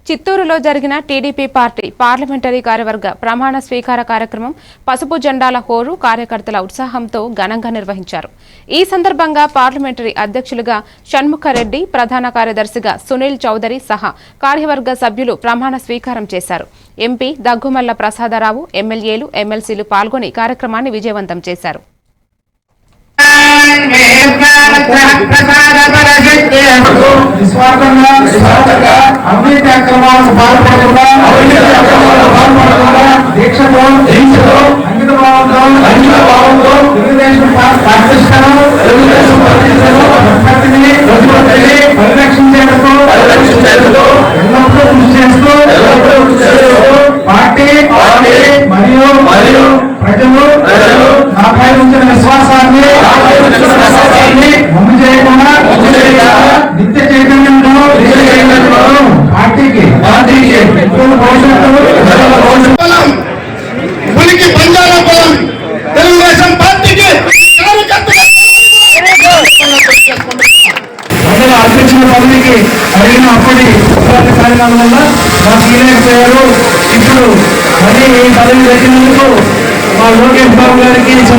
చిత్తూరులో జరిగిన TDP party parliamentary కార్యవర్గ ప్రమాణ స్వీకార కార్యక్రమం పసుపు జెండాల హోరు కార్యకర్తల ఉత్సాహంతో ఘనంగా నిర్వహించారు. ఈ సందర్భంగా పార్లమెంటరీ అధ్యక్షులుగా షణ్ముఖరెడ్డి, ప్రధాన కార్యదర్శిగా సునీల్ చౌదరి సహా కార్యవర్గ సభ్యులు ప్రమాణ స్వీకారం చేశారు. ఎంపీ దగ్గుమల్ల ప్రసాదరావు, ఎమ్మెల్యేలు, ఎమ్మెల్సీలు పాల్గొని కార్యక్రమాన్ని విజయవంతం చేశారు. అవినీతి అక్రమాలకు పాల్పడకుండా దీక్షతో అంకితభావంతో తెలుగుదేశం పార్టీని పరిరక్షించేందుకు ఎల్లప్పుడూ కృషి చేస్తూ పార్టీ మరియు ప్రజలు నాపై ఉంచిన విశ్వాసాన్ని వమ్ము చేయకుండా నిత్య చైతన్యంతో పార్టీకి ఉనికి బంజారా పొలం తెలుగుదేశం పార్టీకి ప్రజలు అర్పించిన పదవికి అడిగిన అప్పటి కార్యక్రమం వల్ల మాకు ఇవ్వలేకపోయారు. ఇప్పుడు మళ్ళీ ఈ పదవి పెట్టినందుకు మా లోకేష్ బాబు గారికి